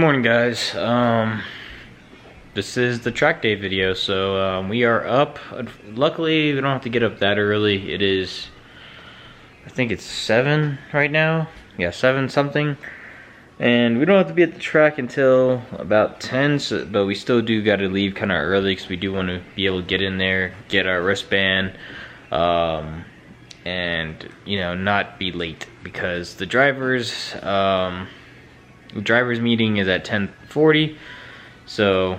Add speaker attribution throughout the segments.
Speaker 1: morning, guys. This is the track day video. So we are up. Luckily, we don't have to get up that early. It is, I think it's 7 right now. Yeah, 7 something. And we don't have to be at the track until about 10, but we still do got to leave kind of early because we do want to be able to get in there, get our wristband, and not be late because the drivers meeting is at 10:40. So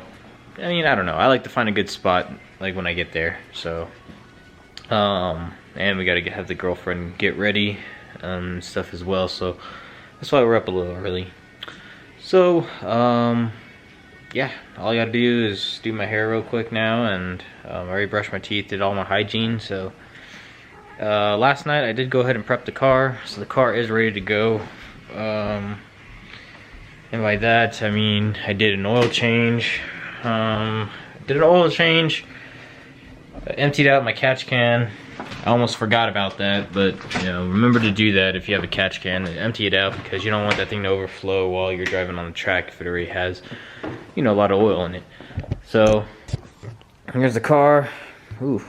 Speaker 1: I mean, I don't know, I like to find a good spot like when I get there. So and we got to have the girlfriend get ready stuff as well, so that's why we're up a little early. So yeah, all I gotta do is do my hair real quick now, and I already brushed my teeth, did all my hygiene. So last night I did go ahead and prep the car, so the car is ready to go. And by that I mean I did an oil change. Emptied out my catch can. I almost forgot about that, but remember to do that if you have a catch can. Empty it out because you don't want that thing to overflow while you're driving on the track if it already has a lot of oil in it. So here's the car. Ooh.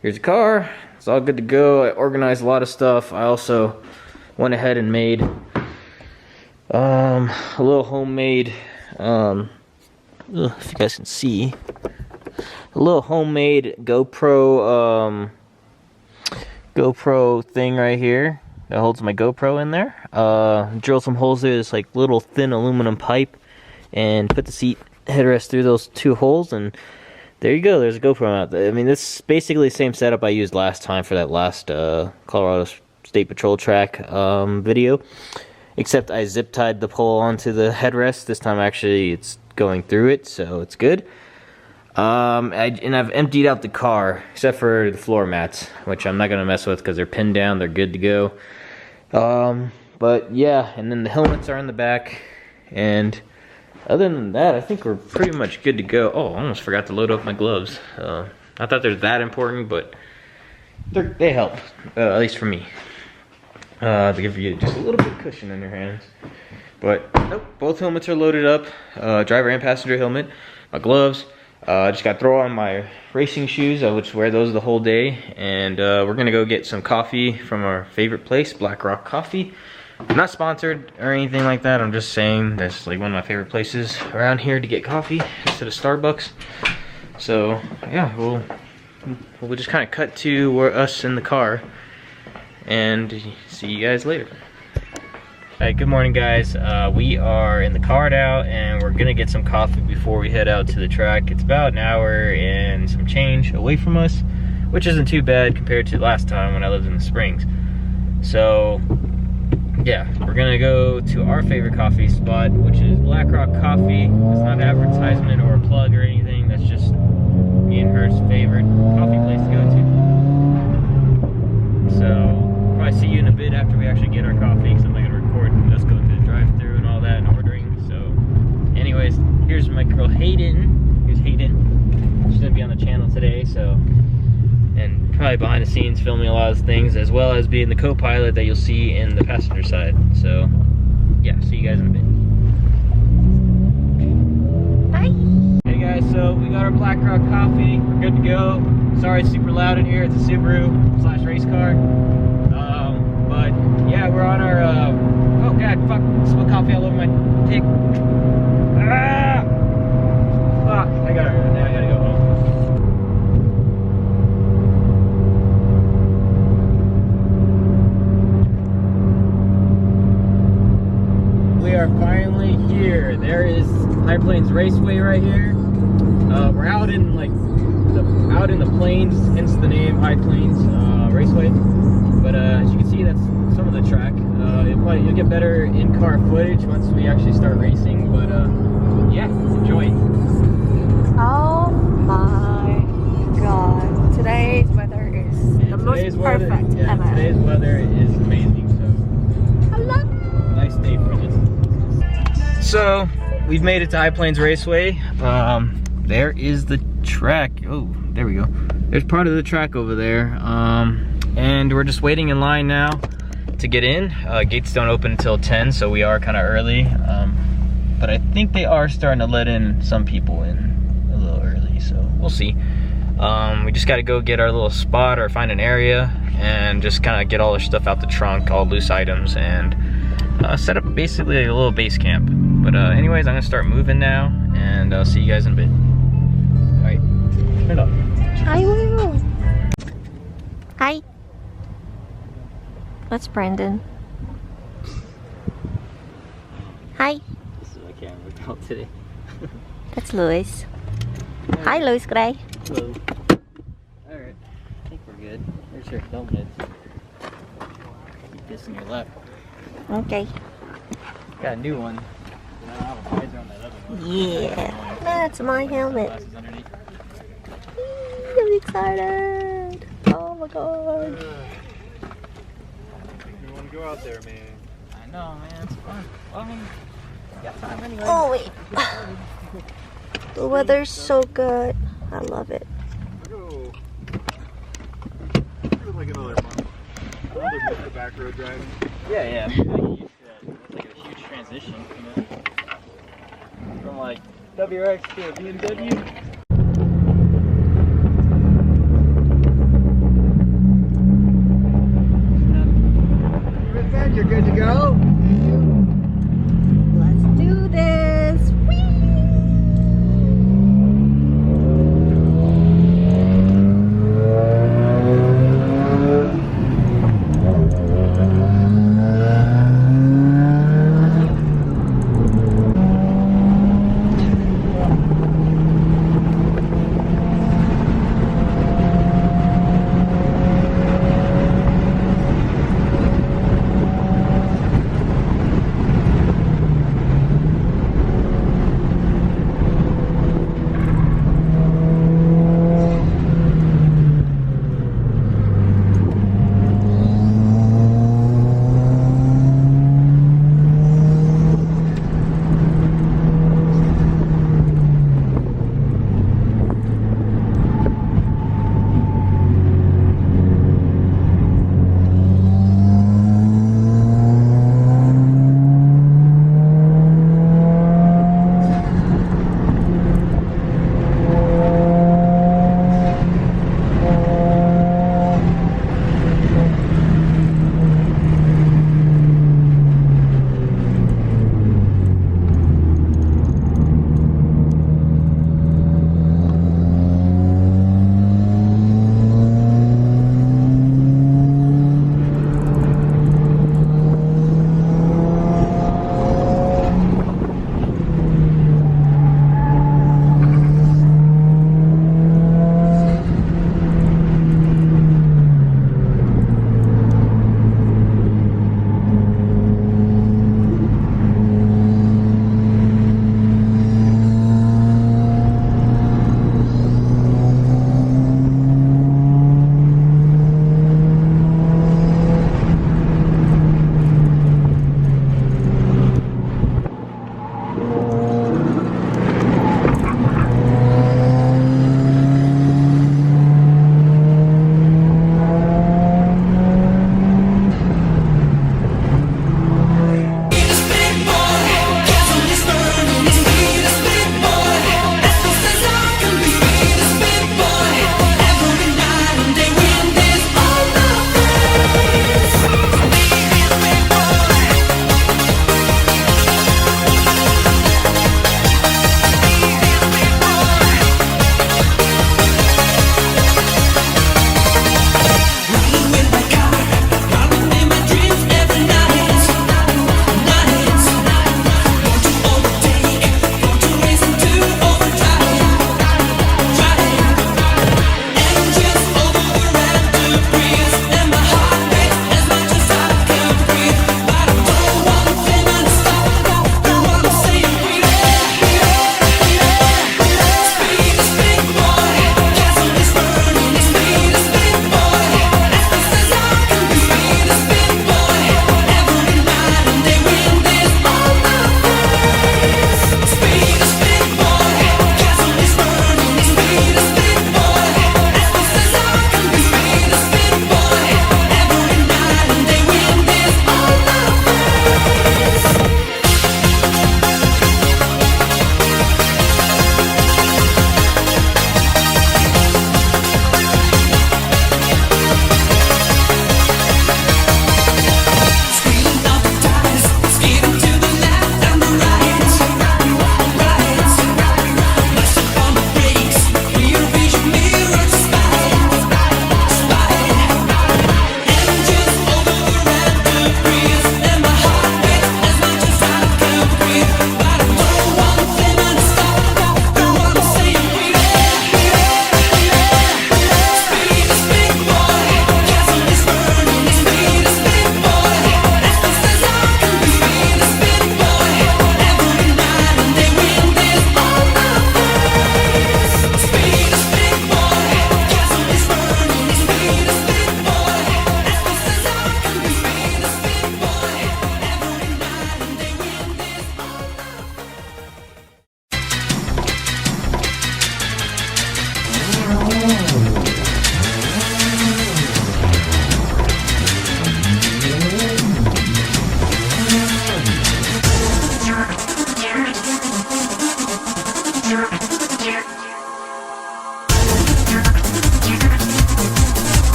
Speaker 1: Here's the car. It's all good to go. I organized a lot of stuff. I also went ahead and made a little homemade if you guys can see, a little homemade GoPro thing right here that holds my GoPro in there. Drill some holes through this like little thin aluminum pipe and put the seat headrest through those 2 holes, and there you go, there's a GoPro mount. I mean, this is basically the same setup I used last time for that last Colorado State Patrol track video, except I zip tied the pole onto the headrest. This time actually it's going through it, so it's good. I've emptied out the car except for the floor mats, which I'm not gonna mess with because they're pinned down, they're good to go. But yeah, and then the helmets are in the back, and other than that I think we're pretty much good to go. Oh, I almost forgot to load up my gloves. I thought they're that important, but they help, at least for me. To give you just a little bit of cushion in your hands. But nope, both helmets are loaded up, driver and passenger helmet, my gloves. I just got to throw on my racing shoes. I would wear those the whole day, and we're gonna go get some coffee from our favorite place, Black Rock Coffee. I'm not sponsored or anything like that. I'm just saying that's like one of my favorite places around here to get coffee instead of Starbucks. So yeah, we'll just kind of cut to us in the car and see you guys later. Alright, good morning, guys. We are in the car now, and we're gonna get some coffee before we head out to the track. It's about an hour and some change away from us, which isn't too bad compared to last time when I lived in the Springs. So yeah, we're gonna go to our favorite coffee spot, which is Black Rock Coffee. It's not an advertisement or a plug or anything. That's just me and her's favorite coffee place to go to. So probably see you in a bit after we actually get our coffee, because I'm not gonna record us going through the drive-thru and all that and ordering. So anyways, here's my girl Hayden. Here's Hayden. She's gonna be on the channel today, so, and probably behind the scenes filming a lot of things, as well as being the co-pilot that you'll see in the passenger side. So yeah, see you guys in a bit. Bye. Hey guys, so we got our Black Rock Coffee. We're good to go. Sorry it's super loud in here. It's a Subaru / race car. But yeah, we're on our oh god, fuck, spilled coffee all over my dick. Ah! Fuck, now I gotta go home. We are finally here. There is High Plains Raceway right here. We're out in the plains, hence the name High Plains Raceway. But as you can see, that's some of the track. You'll get better in-car footage once we actually start racing. But yeah, enjoy it.
Speaker 2: Oh my god! Today's weather is the most perfect ever.
Speaker 1: Today's weather is amazing. So
Speaker 2: I love it.
Speaker 1: Nice day for this. So we've made it to High Plains Raceway. There is the track. Oh, there we go. There's part of the track over there. And we're just waiting in line now. to get in. Gates don't open until 10, so we are kind of early. But I think they are starting to let in some people in a little early, so we'll see. We just got to go get our little spot or find an area and just kind of get all our stuff out the trunk, all loose items, and set up basically a little base camp. But anyways, I'm gonna start moving now, and I'll see you guys in a bit. All right, turn it up.
Speaker 2: I will. Hi. That's Brandon. Hi.
Speaker 1: This is my camera call today.
Speaker 2: That's Louis. Hi, Louis Gray.
Speaker 1: Hello. All right, I think we're good. Where's your helmet? Keep this in your lap.
Speaker 2: Okay.
Speaker 1: Got a new one. I don't have a visor on that other one.
Speaker 2: Yeah, that's my helmet.
Speaker 1: Glasses underneath.
Speaker 2: I'm excited. Oh my god.
Speaker 3: You want to go out there, man?
Speaker 1: I know, man. It's fun. Well, I mean, got time anyway.
Speaker 2: Oh wait. The weather's so good. I love it.
Speaker 3: Go. Give it like another month. Another month of back road driving.
Speaker 1: Yeah. I'm getting used to that. It's like a huge transition, you know? From like WRX to a BMW.
Speaker 3: You're good to go?
Speaker 2: Let's do this. Whee!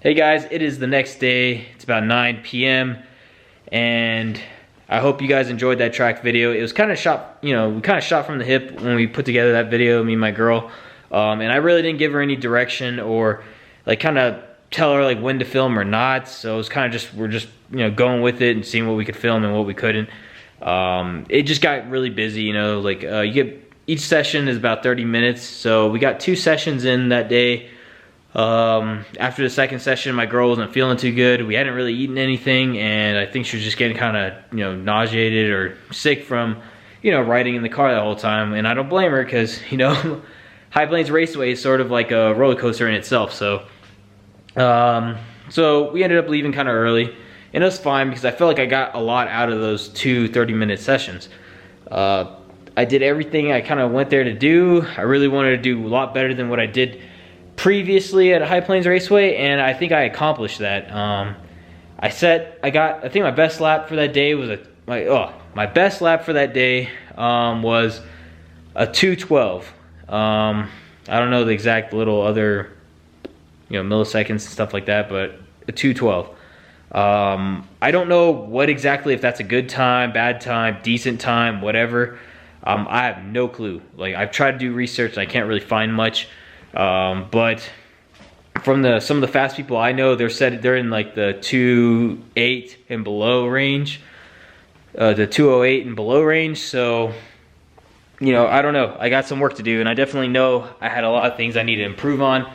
Speaker 1: Hey guys, it is the next day. It's about 9 p.m. and I hope you guys enjoyed that track video. It was kind of shot, we kind of shot from the hip when we put together that video, me and my girl. And I really didn't give her any direction or like kind of tell her like when to film or not. So it was kind of just, we're just, going with it and seeing what we could film and what we couldn't. It just got really busy, you get, each session is about 30 minutes. So we got 2 sessions in that day. After the second session, my girl wasn't feeling too good. We hadn't really eaten anything, and I think she was just getting kind of, nauseated or sick from, riding in the car the whole time. And I don't blame her because, High Plains Raceway is sort of like a roller coaster in itself. So, so we ended up leaving kind of early, and it was fine because I felt like I got a lot out of those 2 30-minute sessions. I did everything I kind of went there to do. I really wanted to do a lot better than what I did previously at High Plains Raceway, and I think I accomplished that. I think my best lap for that day was my best lap for that day was a 2:12. I don't know the exact little other milliseconds and stuff like that, but a 2:12. I don't know what exactly, if that's a good time, bad time, decent time, whatever. I have no clue. Like, I've tried to do research and I can't really find much. But from some of the fast people I know, they're in like the 2:08 and below range, the 2:08 and below range. So, I don't know. I got some work to do, and I definitely know I had a lot of things I need to improve on.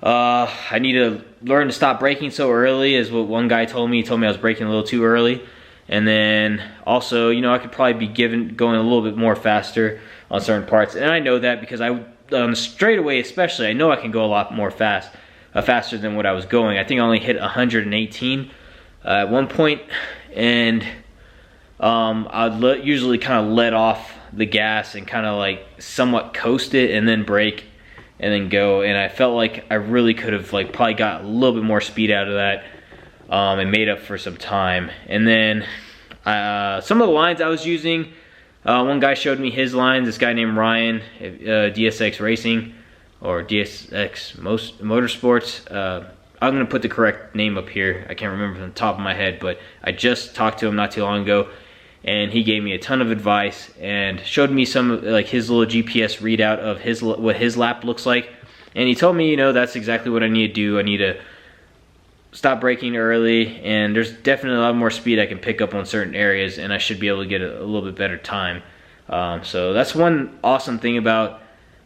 Speaker 1: I need to learn to stop braking so early, is what one guy told me. He told me I was braking a little too early. And then also, I could probably be going a little bit more faster on certain parts. And I know that because on the straightaway especially, I know I can go a lot more faster than what I was going. I think I only hit 118 at one point, and I'd usually kind of let off the gas and kind of like somewhat coast it and then brake and then go. And I felt like I really could have like probably got a little bit more speed out of that and made up for some time. And then some of the lines I was using, one guy showed me his lines, this guy named Ryan, DSX Racing, or DSX Motorsports. I'm going to put the correct name up here. I can't remember from the top of my head, but I just talked to him not too long ago, and he gave me a ton of advice and showed me some like his little GPS readout of what his lap looks like. And he told me, that's exactly what I need to do. I need to stop braking early, and there's definitely a lot more speed I can pick up on certain areas, and I should be able to get a little bit better time. So that's one awesome thing about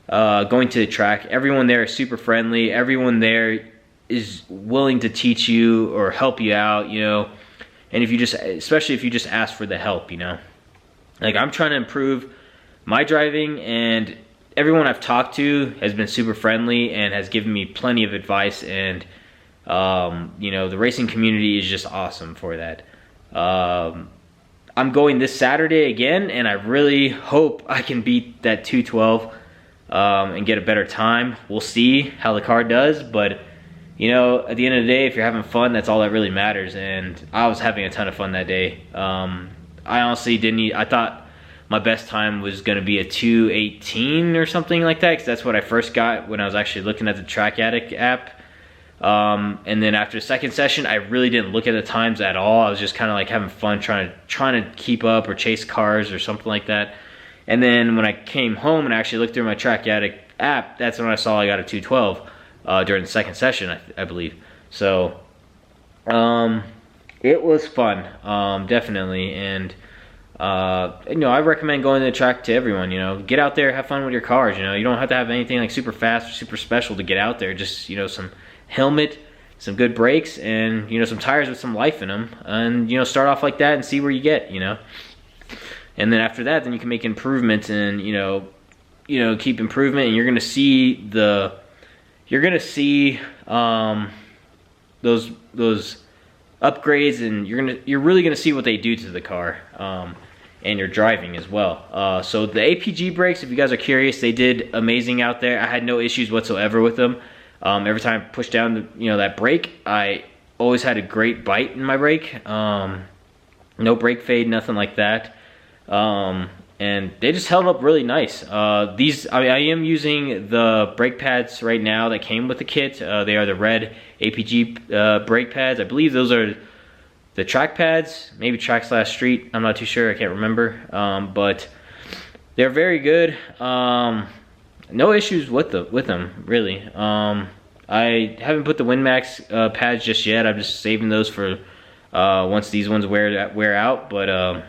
Speaker 1: going to the track. Everyone there is super friendly. Everyone there is willing to teach you or help you out, and especially if you just ask for the help, Like, I'm trying to improve my driving, and everyone I've talked to has been super friendly and has given me plenty of advice, and the racing community is just awesome for that. I'm going this Saturday again, and I really hope I can beat that 2:12 and get a better time. We'll see how the car does, but at the end of the day, if you're having fun, that's all that really matters. And I was having a ton of fun that day. I honestly I thought my best time was going to be a 2:18 or something like that, because that's what I first got when I was actually looking at the Track Addict app. And then after the second session, I really didn't look at the times at all. I was just kind of like having fun trying to keep up or chase cars or something like that. And then when I came home and actually looked through my Track Addict app, that's when I saw I got a 2:12 during the second session, I believe. So it was fun, definitely. And I recommend going to the track to everyone. Get out there, have fun with your cars. You don't have to have anything like super fast or super special to get out there. Just some helmet, some good brakes, and some tires with some life in them, and start off like that and see where you get. And then after that, then you can make improvements, and keep improvement, and you're gonna see those upgrades, and you're really gonna see what they do to the car and your driving as well. So the APG brakes, if you guys are curious, they did amazing out there. I had no issues whatsoever with them. Every time I pushed down that brake, I always had a great bite in my brake. No brake fade, nothing like that. and they just held up really nice. I am using the brake pads right now that came with the kit. They are the red APG brake pads. I believe those are the track pads, maybe track/street. I'm not too sure. I can't remember. But they're very good. No issues with them really. I haven't put the WinMax pads just yet. I'm just saving those for once these ones wear out. But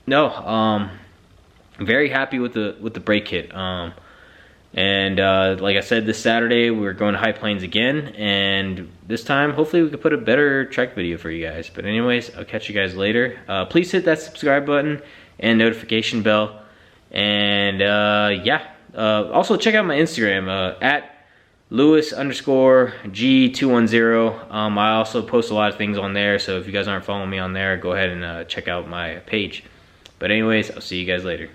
Speaker 1: no, I'm very happy with the brake kit. And like I said, this Saturday we're going to High Plains again, and this time hopefully we can put a better track video for you guys. But anyways, I'll catch you guys later. Please hit that subscribe button and notification bell. And yeah, also check out my Instagram at Lewis_G210. I also post a lot of things on there, so if you guys aren't following me on there, go ahead and check out my page. But anyways, I'll see you guys later.